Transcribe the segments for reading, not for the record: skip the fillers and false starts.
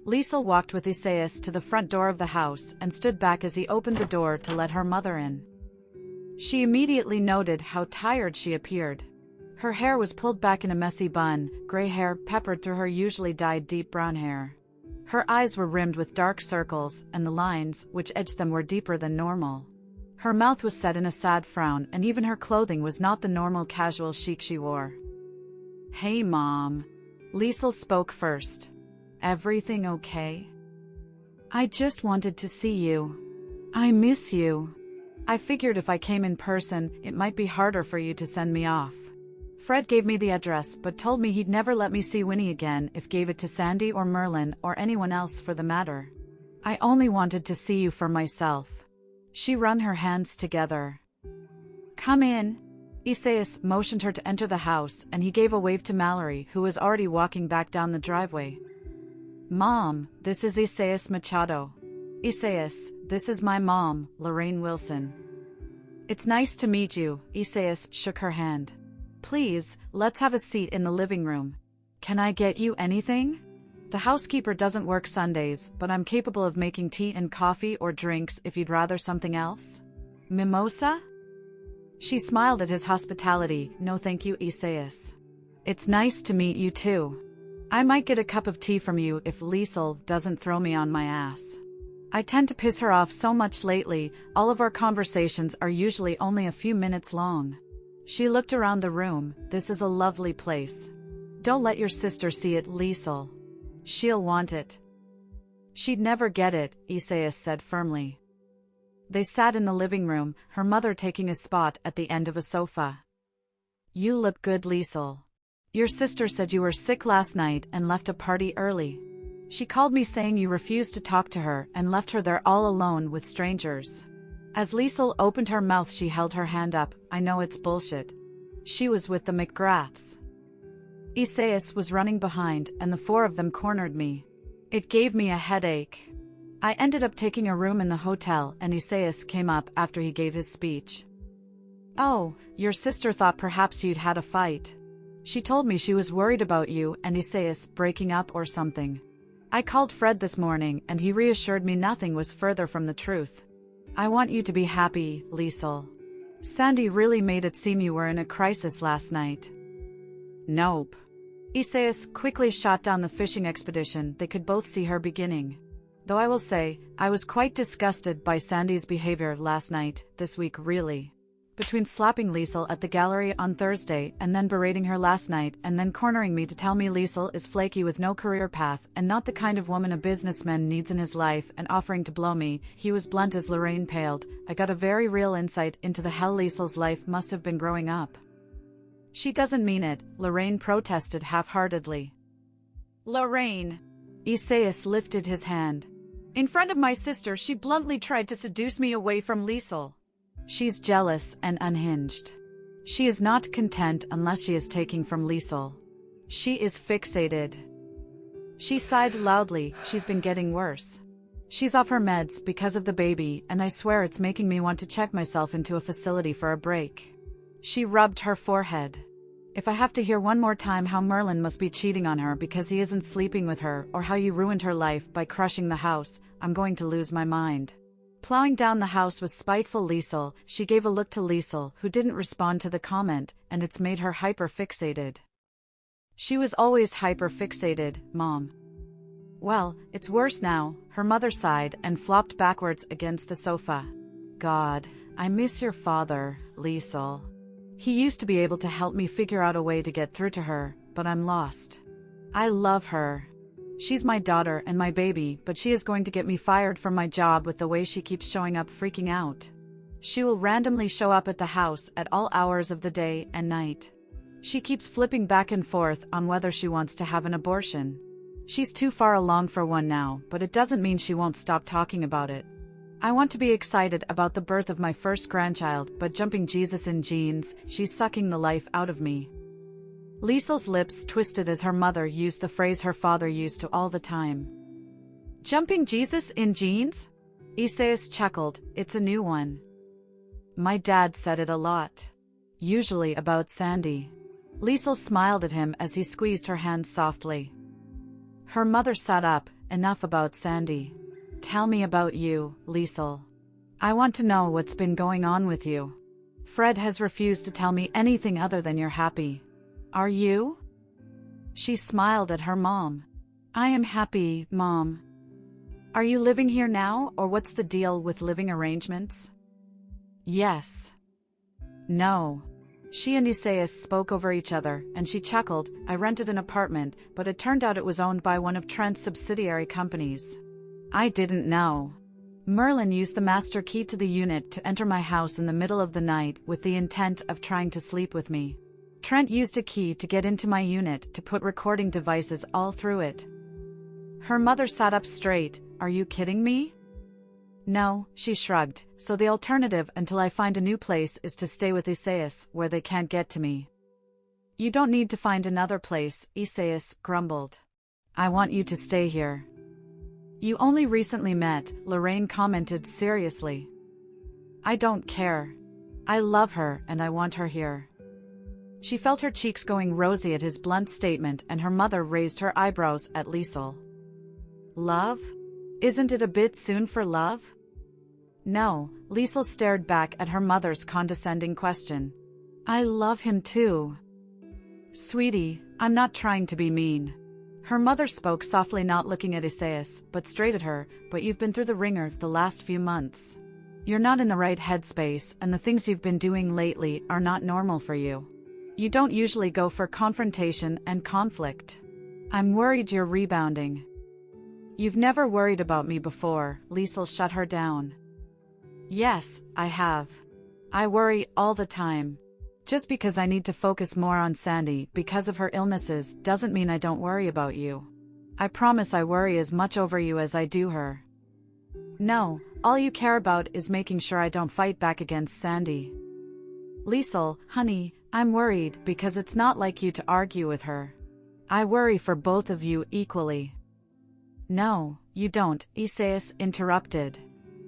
Liesel walked with Isaias to the front door of the house and stood back as he opened the door to let her mother in. She immediately noted how tired she appeared. Her hair was pulled back in a messy bun, gray hair peppered through her usually dyed deep brown hair. Her eyes were rimmed with dark circles, and the lines, which edged them, were deeper than normal. Her mouth was set in a sad frown, and even her clothing was not the normal casual chic she wore. "Hey, Mom." Liesel spoke first. "Everything okay? I just wanted to see you. I miss you. I figured if I came in person, it might be harder for you to send me off. Fred gave me the address but told me he'd never let me see Winnie again if gave it to Sandy or Merlin or anyone else for the matter. I only wanted to see you for myself." She wrung her hands together. "Come in." Isaias motioned her to enter the house, and he gave a wave to Mallory, who was already walking back down the driveway. "Mom, this is Isaias Machado." "Isaias, this is my mom, Lorraine Wilson." "It's nice to meet you." Isaias shook her hand. "Please, let's have a seat in the living room. Can I get you anything? The housekeeper doesn't work Sundays, but I'm capable of making tea and coffee or drinks if you'd rather something else. Mimosa?" She smiled at his hospitality. "No thank you, Isaias. It's nice to meet you too. I might get a cup of tea from you if Liesel doesn't throw me on my ass. I tend to piss her off so much lately. All of our conversations are usually only a few minutes long." She looked around the room. "This is a lovely place. Don't let your sister see it, Liesel. She'll want it." "She'd never get it," Isaias said firmly. They sat in the living room, her mother taking a spot at the end of a sofa. "You look good, Liesel. Your sister said you were sick last night and left a party early. She called me saying you refused to talk to her and left her there all alone with strangers." As Liesel opened her mouth, she held her hand up. "I know it's bullshit. She was with the McGraths. Isaias was running behind, and the four of them cornered me. It gave me a headache. I ended up taking a room in the hotel, and Isaias came up after he gave his speech. Oh, your sister thought perhaps you'd had a fight. She told me she was worried about you and Isaias breaking up or something. I called Fred this morning, and he reassured me nothing was further from the truth. I want you to be happy, Liesel. Sandy really made it seem you were in a crisis last night." "Nope." Isaias quickly shot down the fishing expedition. They could both see her beginning. "Though I will say, I was quite disgusted by Sandy's behavior last night, this week really. Between slapping Liesel at the gallery on Thursday and then berating her last night and then cornering me to tell me Liesel is flaky with no career path and not the kind of woman a businessman needs in his life and offering to blow me," he was blunt as Lorraine paled. "I got a very real insight into the hell Liesel's life must have been growing up." "She doesn't mean it," Lorraine protested half-heartedly. "Lorraine!" Isaias lifted his hand. "In front of my sister she bluntly tried to seduce me away from Liesel. She's jealous and unhinged. She is not content unless she is taking from Liesel. She is fixated." She sighed loudly. "She's been getting worse. She's off her meds because of the baby, and I swear it's making me want to check myself into a facility for a break." She rubbed her forehead. "If I have to hear one more time how Merlin must be cheating on her because he isn't sleeping with her, or how you ruined her life by crushing the house, I'm going to lose my mind." Plowing down the house was spiteful Liesel. She gave a look to Liesel, who didn't respond to the comment, and it's made her hyper-fixated. "She was always hyper-fixated, Mom." "Well, it's worse now," her mother sighed and flopped backwards against the sofa. "God, I miss your father, Liesel. He used to be able to help me figure out a way to get through to her, but I'm lost. I love her. She's my daughter and my baby, but she is going to get me fired from my job with the way she keeps showing up freaking out. She will randomly show up at the house at all hours of the day and night. She keeps flipping back and forth on whether she wants to have an abortion. She's too far along for one now, but it doesn't mean she won't stop talking about it. I want to be excited about the birth of my first grandchild, but jumping Jesus in jeans, she's sucking the life out of me." Liesel's lips twisted as her mother used the phrase her father used to all the time. "Jumping Jesus in jeans?" Isaias chuckled. "It's a new one. My dad said it a lot. Usually about Sandy." Liesel smiled at him as he squeezed her hand softly. Her mother sat up, enough about Sandy. Tell me about you, Liesel. I want to know what's been going on with you. Fred has refused to tell me anything other than you're happy. Are you? She smiled at her mom. I am happy, Mom. Are you living here now, or what's the deal with living arrangements? Yes. No. She and Isaias spoke over each other, and she chuckled. I rented an apartment, but it turned out it was owned by one of Trent's subsidiary companies. I didn't know. Merlin used the master key to the unit to enter my house in the middle of the night with the intent of trying to sleep with me. Trent used a key to get into my unit to put recording devices all through it. Her mother sat up straight. Are you kidding me? No, she shrugged. So the alternative until I find a new place is to stay with Isaias, where they can't get to me. You don't need to find another place, Isaias grumbled. I want you to stay here. You only recently met, Lorraine commented seriously. I don't care. I love her and I want her here. She felt her cheeks going rosy at his blunt statement, and her mother raised her eyebrows at Liesel. Love? Isn't it a bit soon for love? No, Liesel stared back at her mother's condescending question. I love him too. Sweetie, I'm not trying to be mean. Her mother spoke softly, not looking at Isaias, but straight at her, but you've been through the ringer the last few months. You're not in the right headspace, and the things you've been doing lately are not normal for you. You don't usually go for confrontation and conflict. I'm worried you're rebounding. You've never worried about me before, Liesel shut her down. Yes, I have. I worry all the time. Just because I need to focus more on Sandy because of her illnesses doesn't mean I don't worry about you. I promise I worry as much over you as I do her. No, all you care about is making sure I don't fight back against Sandy. Liesel, honey, I'm worried because it's not like you to argue with her. I worry for both of you equally. No, you don't, Isaias interrupted.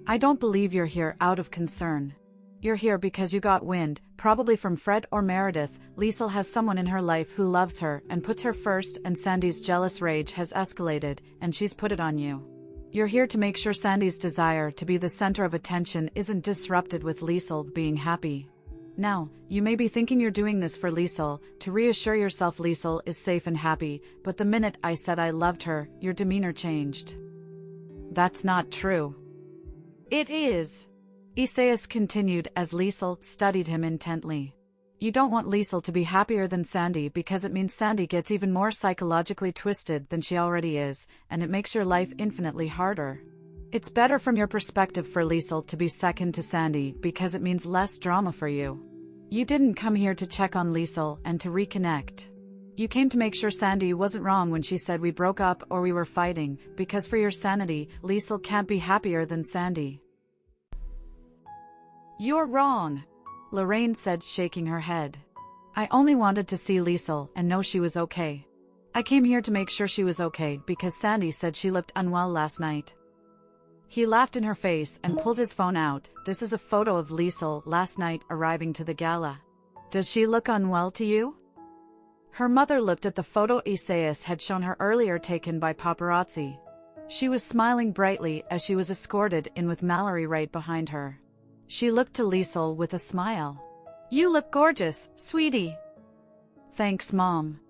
I don't believe you're here out of concern. You're here because you got wind, probably from Fred or Meredith. Liesel has someone in her life who loves her and puts her first, and Sandy's jealous rage has escalated, and she's put it on you. You're here to make sure Sandy's desire to be the center of attention isn't disrupted with Liesel being happy. Now, you may be thinking you're doing this for Liesel, to reassure yourself Liesel is safe and happy, but the minute I said I loved her, your demeanor changed. That's not true. It is. Isaias continued as Liesel studied him intently. You don't want Liesel to be happier than Sandy because it means Sandy gets even more psychologically twisted than she already is, and it makes your life infinitely harder. It's better from your perspective for Liesel to be second to Sandy because it means less drama for you. You didn't come here to check on Liesel and to reconnect. You came to make sure Sandy wasn't wrong when she said we broke up or we were fighting, because for your sanity, Liesel can't be happier than Sandy. You're wrong, Lorraine said, shaking her head. I only wanted to see Liesel and know she was okay. I came here to make sure she was okay because Sandy said she looked unwell last night. He laughed in her face and pulled his phone out. This is a photo of Liesel last night arriving to the gala. Does she look unwell to you? Her mother looked at the photo Isaias had shown her earlier, taken by paparazzi. She was smiling brightly as she was escorted in with Mallory right behind her. She looked to Liesel with a smile. You look gorgeous, sweetie. Thanks, Mom.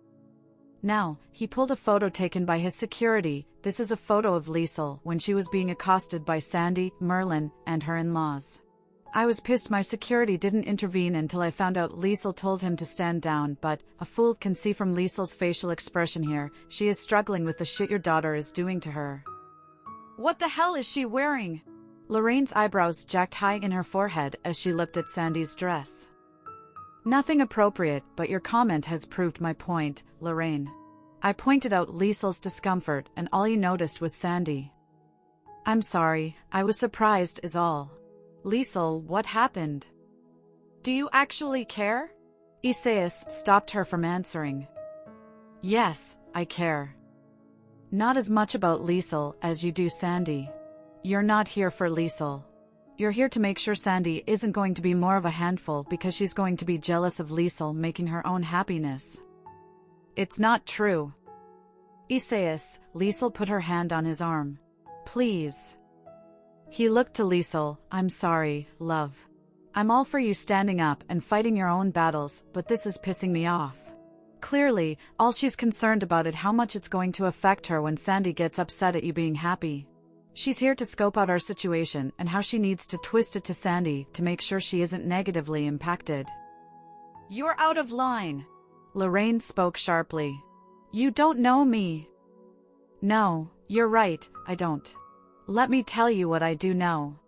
Now, he pulled a photo taken by his security. This is a photo of Liesel when she was being accosted by Sandy, Merlin, and her in-laws. I was pissed my security didn't intervene until I found out Liesel told him to stand down, but a fool can see from Liesel's facial expression here, she is struggling with the shit your daughter is doing to her. What the hell is she wearing? Lorraine's eyebrows jacked high in her forehead as she looked at Sandy's dress. Nothing appropriate, but your comment has proved my point, Lorraine. I pointed out Liesel's discomfort and all you noticed was Sandy. I'm sorry, I was surprised is all. Liesel, what happened? Do you actually care? Isaias stopped her from answering. Yes, I care. Not as much about Liesel as you do Sandy. You're not here for Liesel. You're here to make sure Sandy isn't going to be more of a handful because she's going to be jealous of Liesel making her own happiness. It's not true. Isaias, Liesel put her hand on his arm. Please. He looked to Liesel. I'm sorry, love. I'm all for you standing up and fighting your own battles, but this is pissing me off. Clearly, all she's concerned about is how much it's going to affect her when Sandy gets upset at you being happy. She's here to scope out our situation and how she needs to twist it to Sandy to make sure she isn't negatively impacted. You're out of line. Lorraine spoke sharply. You don't know me. No, you're right, I don't. Let me tell you what I do know.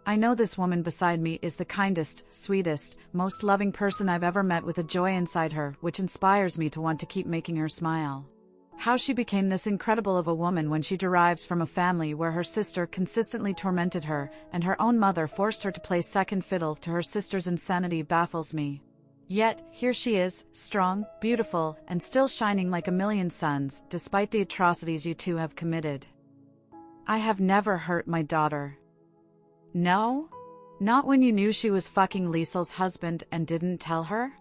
I know this woman beside me is the kindest, sweetest, most loving person I've ever met, with a joy inside her which inspires me to want to keep making her smile. How she became this incredible of a woman when she derives from a family where her sister consistently tormented her and her own mother forced her to play second fiddle to her sister's insanity baffles me. Yet, here she is, strong, beautiful, and still shining like a million suns, despite the atrocities you two have committed. I have never hurt my daughter. No? Not when you knew she was fucking Liesel's husband and didn't tell her?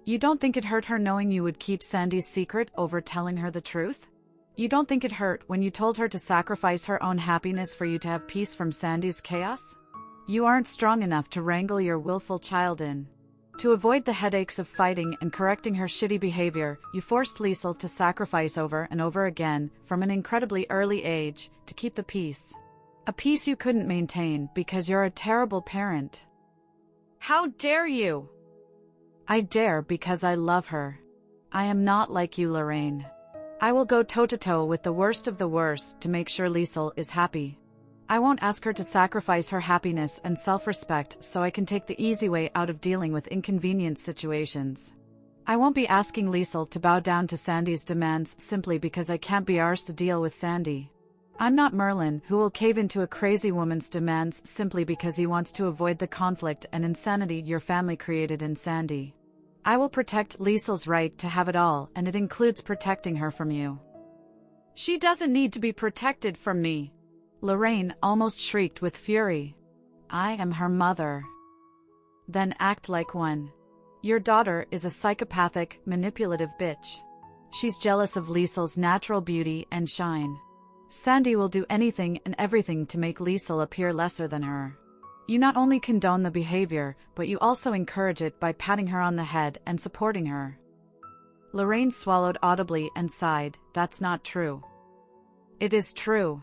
You don't think it hurt her knowing you would keep Sandy's secret over telling her the truth? You don't think it hurt when you told her to sacrifice her own happiness for you to have peace from Sandy's chaos? You aren't strong enough to wrangle your willful child in. To avoid the headaches of fighting and correcting her shitty behavior, you forced Liesel to sacrifice over and over again, from an incredibly early age, to keep the peace. A peace you couldn't maintain because you're a terrible parent. How dare you? I dare because I love her. I am not like you, Lorraine. I will go toe-to-toe with the worst of the worst to make sure Liesel is happy. I won't ask her to sacrifice her happiness and self-respect so I can take the easy way out of dealing with inconvenient situations. I won't be asking Liesel to bow down to Sandy's demands simply because I can't be arsed to deal with Sandy. I'm not Merlin, who will cave into a crazy woman's demands simply because he wants to avoid the conflict and insanity your family created in Sandy. I will protect Liesel's right to have it all, and it includes protecting her from you. She doesn't need to be protected from me. Lorraine almost shrieked with fury. I am her mother. Then act like one. Your daughter is a psychopathic, manipulative bitch. She's jealous of Liesel's natural beauty and shine. Sandy will do anything and everything to make Liesel appear lesser than her. You not only condone the behavior, but you also encourage it by patting her on the head and supporting her. Lorraine swallowed audibly and sighed. That's not true. It is true.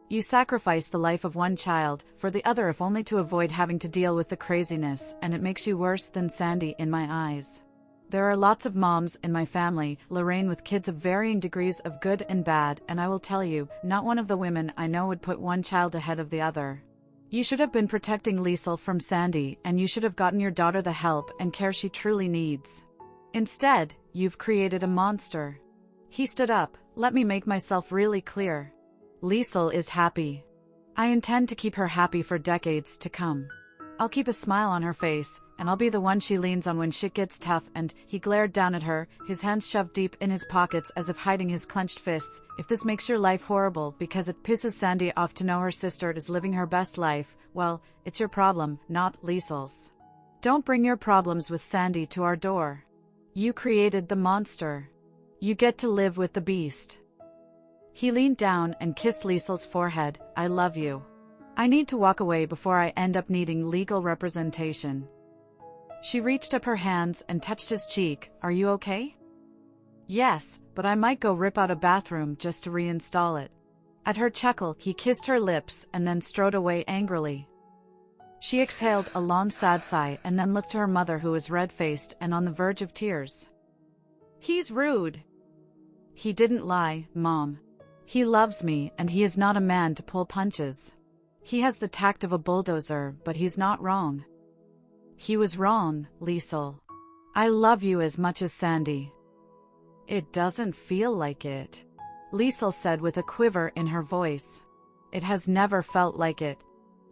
You sacrifice the life of one child for the other if only to avoid having to deal with the craziness, and it makes you worse than Sandy in my eyes. There are lots of moms in my family, Lorraine, with kids of varying degrees of good and bad, and I will tell you, not one of the women I know would put one child ahead of the other. You should have been protecting Liesel from Sandy, and you should have gotten your daughter the help and care she truly needs. Instead, you've created a monster. He stood up. Let me make myself really clear. Liesel is happy. I intend to keep her happy for decades to come. I'll keep a smile on her face, and I'll be the one she leans on when shit gets tough. And he glared down at her, his hands shoved deep in his pockets as if hiding his clenched fists. If this makes your life horrible because it pisses Sandy off to know her sister is living her best life, well, it's your problem, not Liesel's. Don't bring your problems with Sandy to our door. You created the monster. You get to live with the beast. He leaned down and kissed Liesel's forehead. I love you. I need to walk away before I end up needing legal representation. She reached up her hands and touched his cheek. Are you okay? Yes, but I might go rip out a bathroom just to reinstall it. At her chuckle, he kissed her lips and then strode away angrily. She exhaled a long sad sigh and then looked to her mother, who was red-faced and on the verge of tears. He's rude. He didn't lie, Mom. He loves me, and he is not a man to pull punches. He has the tact of a bulldozer, but he's not wrong. He was wrong, Liesel. I love you as much as Sandy. It doesn't feel like it, Liesel said with a quiver in her voice. It has never felt like it.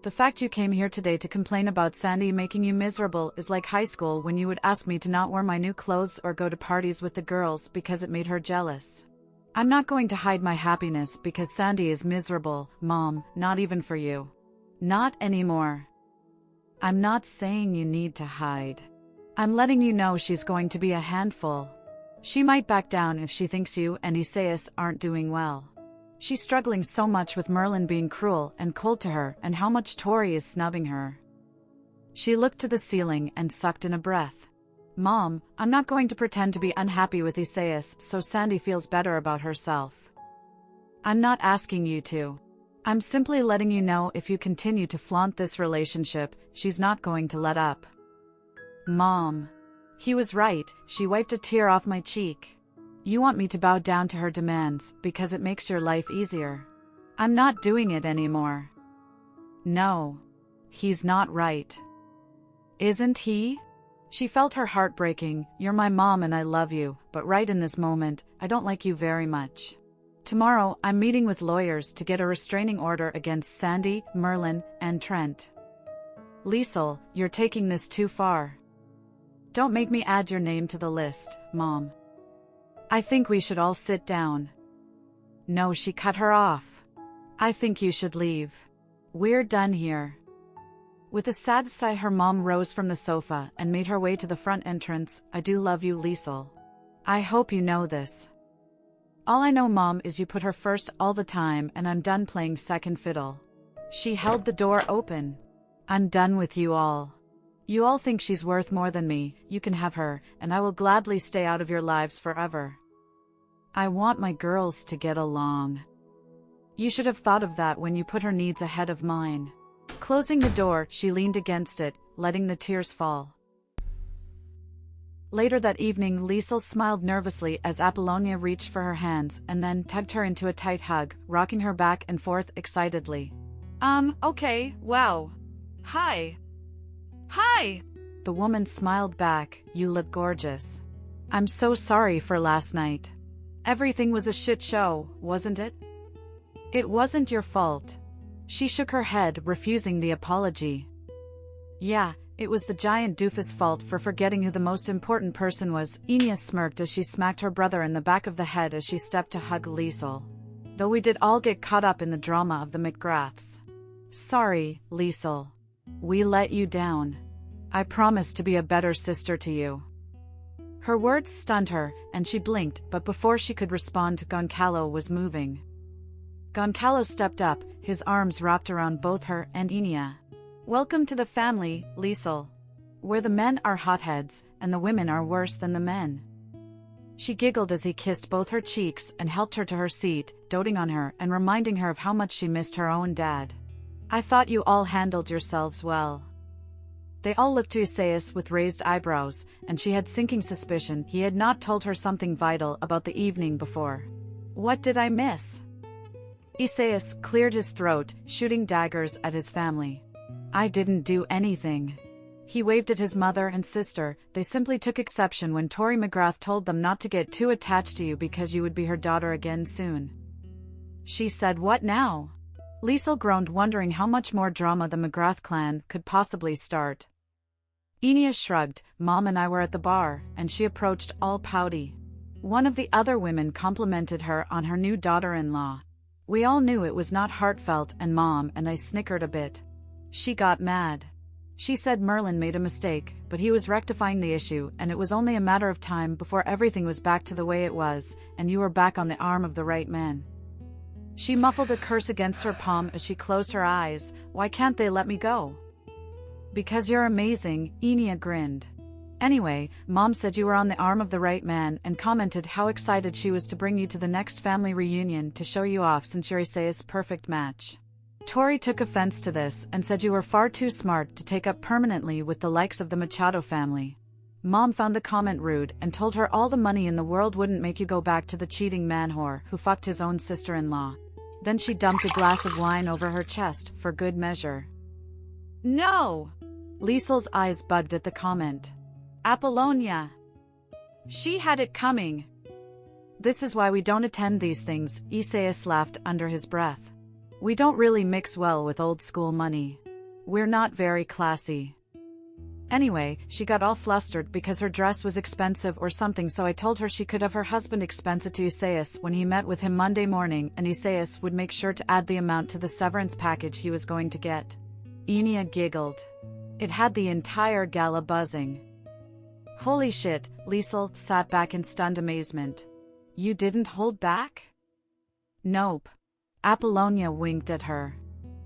The fact you came here today to complain about Sandy making you miserable is like high school when you would ask me to not wear my new clothes or go to parties with the girls because it made her jealous. I'm not going to hide my happiness because Sandy is miserable, Mom, not even for you. Not anymore. I'm not saying you need to hide. I'm letting you know she's going to be a handful. She might back down if she thinks you and Isaias aren't doing well. She's struggling so much with Merlin being cruel and cold to her and how much Tori is snubbing her. She looked to the ceiling and sucked in a breath. Mom, I'm not going to pretend to be unhappy with Isaias so Sandy feels better about herself. I'm not asking you to. I'm simply letting you know if you continue to flaunt this relationship, she's not going to let up. Mom. He was right, she wiped a tear off my cheek. You want me to bow down to her demands because it makes your life easier. I'm not doing it anymore. No. He's not right. Isn't he? She felt her heart breaking. You're my mom and I love you, but right in this moment, I don't like you very much. Tomorrow, I'm meeting with lawyers to get a restraining order against Sandy, Merlin, and Trent. Liesel, you're taking this too far. Don't make me add your name to the list, Mom. I think we should all sit down. No, she cut her off. I think you should leave. We're done here. With a sad sigh, her mom rose from the sofa and made her way to the front entrance. I do love you, Liesel. I hope you know this. All I know, Mom, is you put her first all the time and I'm done playing second fiddle. She held the door open. I'm done with you all. You all think she's worth more than me, you can have her, and I will gladly stay out of your lives forever. I want my girls to get along. You should have thought of that when you put her needs ahead of mine. Closing the door, she leaned against it, letting the tears fall. Later that evening, Liesel smiled nervously as Apollonia reached for her hands and then tugged her into a tight hug, rocking her back and forth excitedly. Okay, wow. Hi. Hi! The woman smiled back, you look gorgeous. I'm so sorry for last night. Everything was a shit show, wasn't it? It wasn't your fault. She shook her head, refusing the apology. Yeah, it was the giant doofus' fault for forgetting who the most important person was. Enya smirked as she smacked her brother in the back of the head as she stepped to hug Liesel. Though we did all get caught up in the drama of the McGraths. Sorry, Liesel. We let you down. I promise to be a better sister to you. Her words stunned her, and she blinked, but before she could respond, Goncalo was moving. Goncalo stepped up, his arms wrapped around both her and Enya. Welcome to the family, Liesel. Where the men are hotheads, and the women are worse than the men. She giggled as he kissed both her cheeks and helped her to her seat, doting on her and reminding her of how much she missed her own dad. I thought you all handled yourselves well. They all looked to Isaias with raised eyebrows, and she had sinking suspicion he had not told her something vital about the evening before. What did I miss? Isaias cleared his throat, shooting daggers at his family. I didn't do anything. He waved at his mother and sister. They simply took exception when Tori McGrath told them not to get too attached to you because you would be her daughter again soon. She said, what now? Liesel groaned, wondering how much more drama the McGrath clan could possibly start. Enya shrugged. Mom and I were at the bar, and she approached, all pouty. One of the other women complimented her on her new daughter-in-law. We all knew it was not heartfelt, and Mom and I snickered a bit. She got mad. She said Merlin made a mistake, but he was rectifying the issue, and it was only a matter of time before everything was back to the way it was, and you were back on the arm of the right man. She muffled a curse against her palm as she closed her eyes. Why can't they let me go? Because you're amazing, Enya grinned. Anyway, Mom said you were on the arm of the right man and commented how excited she was to bring you to the next family reunion to show you off since you're Isaiah's perfect match. Tori took offense to this and said you were far too smart to take up permanently with the likes of the Machado family. Mom found the comment rude and told her all the money in the world wouldn't make you go back to the cheating man-whore who fucked his own sister-in-law. Then she dumped a glass of wine over her chest for good measure. No! Liesel's eyes bugged at the comment. Apollonia. She had it coming. This is why we don't attend these things, Isaias laughed under his breath. We don't really mix well with old school money. We're not very classy. Anyway, she got all flustered because her dress was expensive or something, so I told her she could have her husband expense it to Isaias when he met with him Monday morning, and Isaias would make sure to add the amount to the severance package he was going to get. Enya giggled. It had the entire gala buzzing. Holy shit, Liesel sat back in stunned amazement. You didn't hold back? Nope. Apollonia winked at her.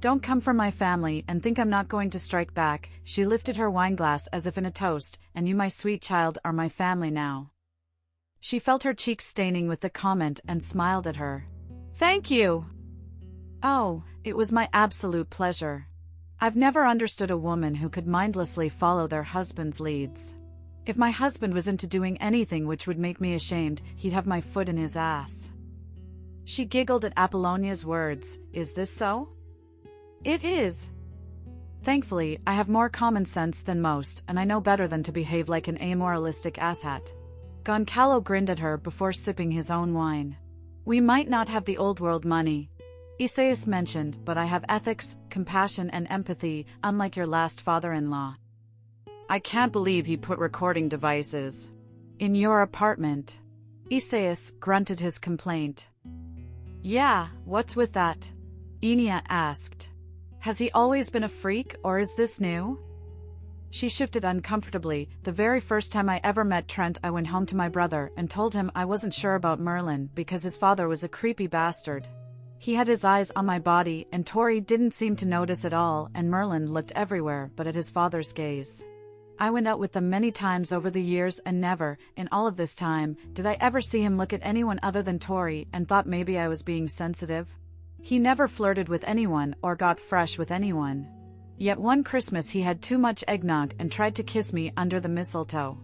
Don't come from my family and think I'm not going to strike back. She lifted her wineglass as if in a toast, and you, my sweet child, are my family now. She felt her cheeks staining with the comment and smiled at her. Thank you. Oh, it was my absolute pleasure. I've never understood a woman who could mindlessly follow their husband's leads. If my husband was into doing anything which would make me ashamed, he'd have my foot in his ass. She giggled at Apollonia's words. Is this so? It is. Thankfully, I have more common sense than most, and I know better than to behave like an amoralistic asshat. Goncalo grinned at her before sipping his own wine. We might not have the old world money, Isaias mentioned, but I have ethics, compassion and empathy, unlike your last father-in-law. I can't believe he put recording devices in your apartment. Isaias grunted his complaint. Yeah, what's with that? Enia asked. Has he always been a freak, or is this new? She shifted uncomfortably. The very first time I ever met Trent, I went home to my brother and told him I wasn't sure about Merlin because his father was a creepy bastard. He had his eyes on my body, and Tori didn't seem to notice at all, and Merlin looked everywhere but at his father's gaze. I went out with them many times over the years, and never, in all of this time, did I ever see him look at anyone other than Tori and thought maybe I was being sensitive. He never flirted with anyone or got fresh with anyone. Yet one Christmas he had too much eggnog and tried to kiss me under the mistletoe.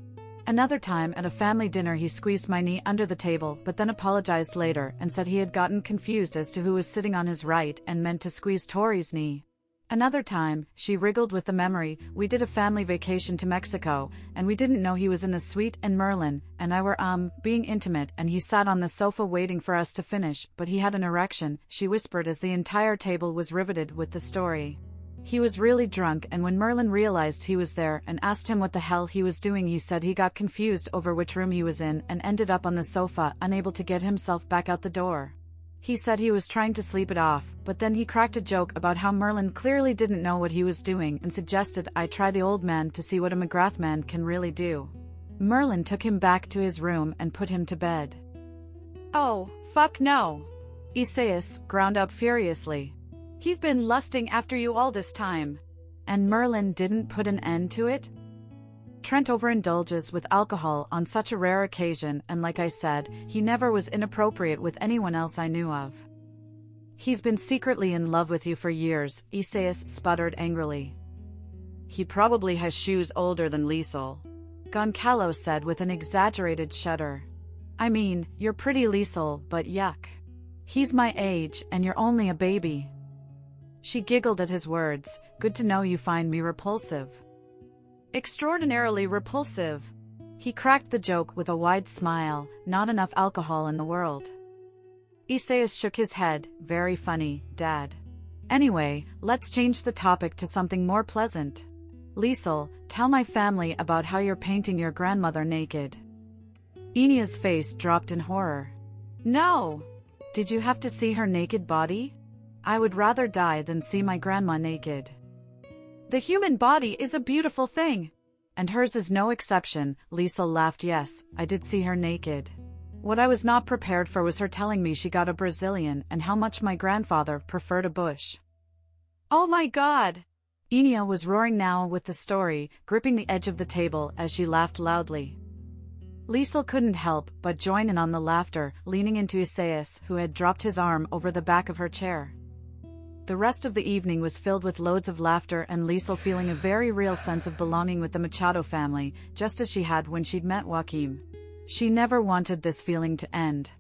Another time at a family dinner he squeezed my knee under the table but then apologized later and said he had gotten confused as to who was sitting on his right and meant to squeeze Tori's knee. Another time, she wriggled with the memory, we did a family vacation to Mexico, and we didn't know he was in the suite and Merlin and I were, being intimate, and he sat on the sofa waiting for us to finish, but he had an erection, she whispered as the entire table was riveted with the story. He was really drunk, and when Merlin realized he was there and asked him what the hell he was doing, he said he got confused over which room he was in and ended up on the sofa, unable to get himself back out the door. He said he was trying to sleep it off, but then he cracked a joke about how Merlin clearly didn't know what he was doing and suggested I try the old man to see what a McGrath man can really do. Merlin took him back to his room and put him to bed. Oh, fuck no! Isaias ground out furiously. He's been lusting after you all this time. And Merlin didn't put an end to it? Trent overindulges with alcohol on such a rare occasion, and like I said, he never was inappropriate with anyone else I knew of. He's been secretly in love with you for years, Isaias sputtered angrily. He probably has shoes older than Liesel, Goncalo said with an exaggerated shudder. I mean, you're pretty, Liesel, but yuck. He's my age, and you're only a baby. She giggled at his words. Good to know you find me repulsive. Extraordinarily repulsive. He cracked the joke with a wide smile. Not enough alcohol in the world. Isaias shook his head. Very funny, Dad. Anyway, let's change the topic to something more pleasant. Liesel, tell my family about how you're painting your grandmother naked. Enia's face dropped in horror. No! Did you have to see her naked body? I would rather die than see my grandma naked. The human body is a beautiful thing. And hers is no exception, Liesel laughed. Yes, I did see her naked. What I was not prepared for was her telling me she got a Brazilian and how much my grandfather preferred a bush. Oh my God! Enia was roaring now with the story, gripping the edge of the table as she laughed loudly. Liesel couldn't help but join in on the laughter, leaning into Isaias, who had dropped his arm over the back of her chair. The rest of the evening was filled with loads of laughter and Liesel feeling a very real sense of belonging with the Machado family, just as she had when she'd met Joaquim. She never wanted this feeling to end.